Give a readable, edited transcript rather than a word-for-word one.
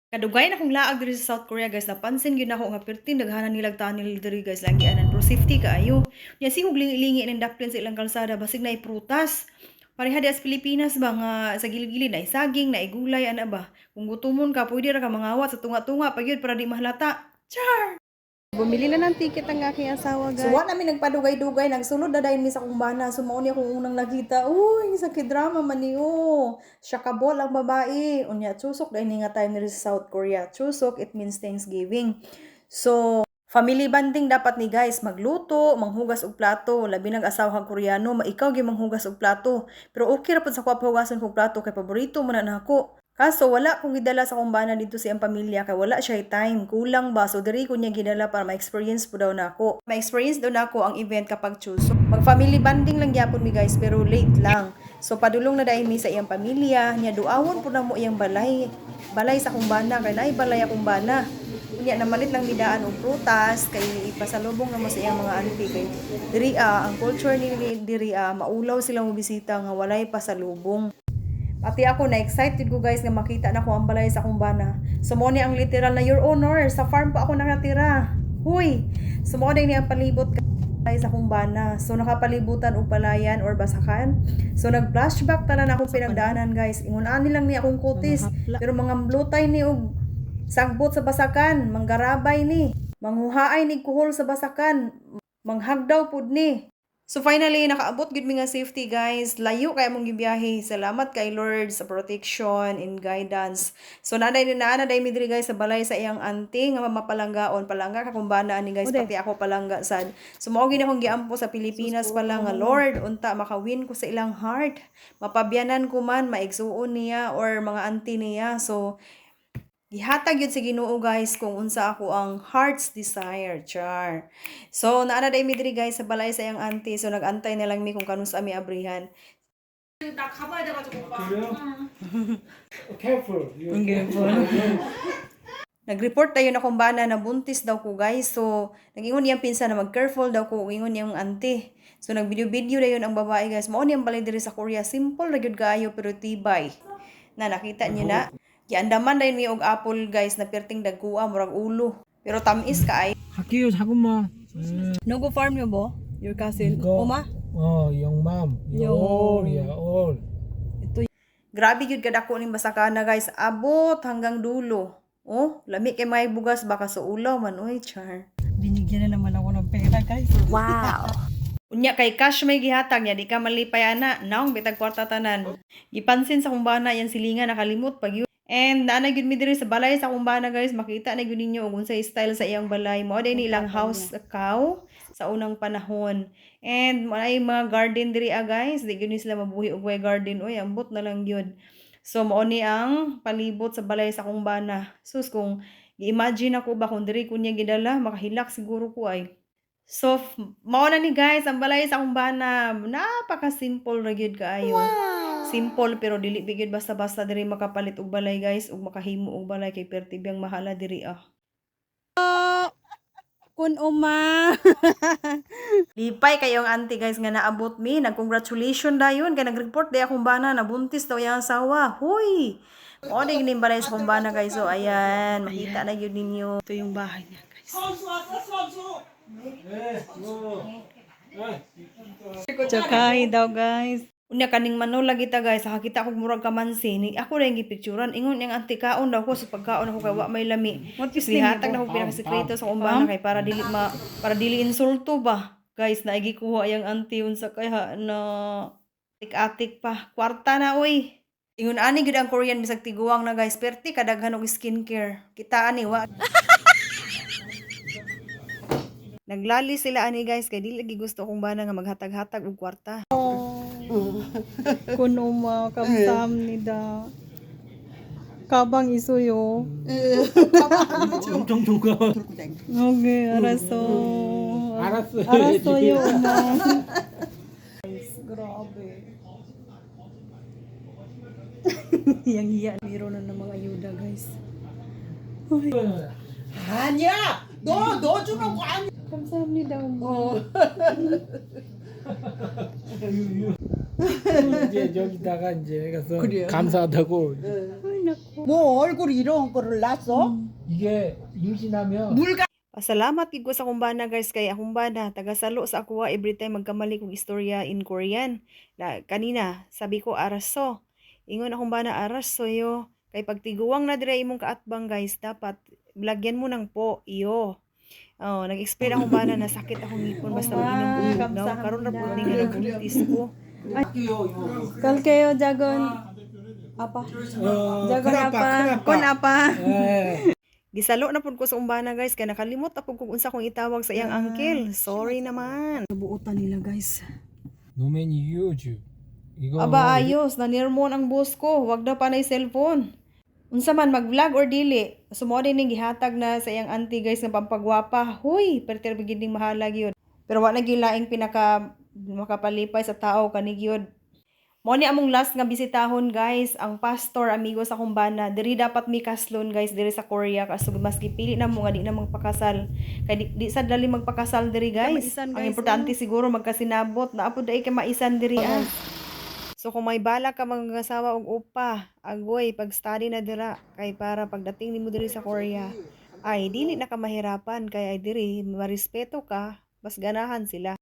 Kadugay na kong laag diri sa South Korea guys, napansin gyud nako nga perti daghanan nilag tunnel diri guys, langgianan pro safety kaayo. Nya sigog lingi-lingi ning daplin sa ilang kalsada basig na prutas. Pareha di as Pilipinas ba nga sa gilid-gilid na saging na gulay ana ba. Kung gutumon ka pwede ra ka mangawat sa tunga-tunga pa gyud para di mahalata. Char. Bumili na ng ticket ang aking asawa, So, guys. wa namin nagpadugay-dugay, nagsulod na dahil mi sa kumbana. So, mao ni akong unang nakita. Uy, sa kidrama man ni, oh. Shakabol ang babae. Unya, chusok dahil ni nga time nila sa South Korea. Chusok, it means Thanksgiving. So, family bonding dapat ni guys. Magluto, manghugas og plato. Labi ng asawa kang Koreano, maikaw gyud manghugas og plato. Pero okay ra pud sa kuha hugason kog plato kay paborito man na nako. Kaso wala kong gidala sa kumbana dito sa iyang pamilya kay wala siya time, kulang ba, so diri ko niya gidala para ma-experience po daw nako. Ma-experience daw nako ang event kapag choose. So, mag-family bonding lang gyapon mi guys pero late lang. So padulong na dahil mi sa iyang pamilya, niya duawon po na mo iyang balay. Balay sa kumbana kay naay balay akong bana. Unya namalit lang midaan og prutas kay ipasalubong na mo sa iyang mga auntie kay diri ang culture ni diri maulaw sila mo bisita nga walay pasalubong. Pati ako na-excited ko guys nga makita na ko ang balay sa akong bana. So mo ni ang literal na your honor, sa farm pa ako nakatira. Huy! So mo ni ang palibot guys sa akong bana. So nakapalibutan og palayan or basakan. So nag-flashback tanan akong pinagdaanan guys. Ingon-ani lang ni akong kutis. Pero mga blutay ni og sagbot sa basakan, manggarabay ni. Manghuhaay ni kuhol sa basakan. Manghagdaw pud ni. So finally, nakaabot gud mi nga safety guys. Layo kay among gibiyahe. Salamat kay Lord sa protection and guidance. So naday mi diri guys sa balay sa iyang auntie nga mapalanggaon. Palangga ka kumbana ani guys, pati ako palangga sad. So mao gid akong giampo sa Pilipinas pa lang nga Lord, unta makawin ko sa ilang heart. Mapabyanan ko man, maigsuon niya or mga auntie niya. So gihatag yun sa Ginoo guys kung unsa ako ang heart's desire, char. So naana day mi diri guys sa balay sa iyang auntie. So nagantay na lang mi kung kanus ami abrihan. 나 가봐야 돼가지고 오빠. 그래요? Careful. Nag-report tayo na kumbana na buntis daw ko guys. So nag-ingon niyang pinsan na mag-careful daw ko, ingon niyang auntie. So nag-video na yun ang babae guys. Mao niyang balay diri sa Korea. Simple ra gyud kaayo pero tibay. Na nakita niyo na. Giandaman dayon mi og apple guys na perting dagkuha murag ulo. Pero tamis kaay. 갈게요, 자꾸만. No go farm niyo bo? Your cousin? Go. Oma? young mom. Yung- all. Grabe gyud kadako ning basakana guys. Abot hanggang dulo. Oh, lami kay may bugas baka sa ulaw man oy, char. Binigyan na naman ako ng pera, guys. Wow. Unya kay cash may gihatag niya, di ka malipay ana. Naong bitag kwarta tanan. Gipansin sa kumbana yan silinga nakalimot pag yun. And naana gyud mi diri sa balay sa kumbana guys, makita na gyud ninyo og unsay style sa iyang balay. Mao day nilang house cow sa unang panahon. And may mga garden diri guys, di gyud ni sila mabuhi og way garden. Oy, ambot na lang gyud. So mao ni ang palibot sa balay sa kumbana. Sus kung i-imagine ako ba kung diri ko niya gidala, makahilak siguro ko ay. So, mao na ni guys, ang balay sa kumbana, napaka-simple ra gyud kaayo. Simple pero dili bigid basta-basta diri makapalit og balay guys ug makahimo og balay kay perti biyang mahala diri Kun Oma. Lipay kayong auntie guys nga naabot mi, nag-congratulation dayon kay nag-report day akong bana na buntis daw yang asawa. Hoy. Mao di gining balay sa kumbana guys. So ayan, makita na gyud ninyo. Ito yung bahay niya, guys. Tsakahi daw, guys. Unya kaning manula kita guys, nakakita ko murag kamansi ni ako rin gipicturan. Ingon yang auntie kaon daw ko sa pagkaon ako kay wa may lami. What is Lihatag na ko pinakasekreto sa kumbana kay para dili insulto ba. Guys, naigikuha yang auntie unsa kay na tik-atik pa. Kwarta na oy. Ingon ani gid ang Korean bisag tiguang na guys, perti kadaghan og skincare. Kita ani wa. Naglali sila ani guys kay dili lagi gusto kong bana nga maghatag-hatag og kwarta. Kun Oma, kamsam ni da. Kabang isuyo. 엄청 좋아. Okay, araso. 알았어. Arasoyo, Oma. Grabe. Yang hiya, biro na ng mga ayuda, guys. 아니야. 너 주는 거 아니야. Kamsam ni daw mo. 이제 여기다가 이제 가서 그래요? 감사하다고 Ay, nako. 뭐 얼굴 이런 거를 놨어? 이게 임신하면 Pasalamat gid ko sa kumbana guys kay akong bana tagasalo sa ako every time magkamali kong istorya in Korean. Kanina sabi ko araso. Ingon akong bana araso yo. Kay pagtiguang na dire imong kaatbang guys dapat lagyan mo ng po iyo. Oh, nag-explain akong bana na sakit akong ngipon basta mag-inom ko tugnaw. Karon ra pud nga nabuntis ko. Kalkayo jagon. Apa? Jagon apa? Kon apa? Gisalo na pud ko sa umbana guys kay nakalimot ako kung unsa kong itawag sa iyang uncle. Sorry naman. Nabuotan nila guys. 노맨이 유주 이거 Aba ayos, nanirmon ang boss ko. Wag daw panay cellphone. Unsa man mag-vlog or dili, sumo din ning gihatag na sa iyang auntie guys nga pampagwapa. Huy, perter bigiding mahalag yun. Pero wa na gilaing pinaka makapalipay sa tao kanig yun. Mo ni among last nga bisitahon guys, ang pastor amigo sa kumbana. Diri dapat mi kaslon guys diri sa Korea kasi mas gipili na mo nga di na magpakasal. Kay di sad dali magpakasal diri guys. Maisan, Ang guys, importante siguro magkasinabot na apod ay kay maisan diri ah. So kung may bala ka mag-asawa og upa, agoy pag-study na dira kay para pagdating nimo diri sa Korea ay dili na ka mahirapan kay ay diri marespeto ka, mas ganahan sila.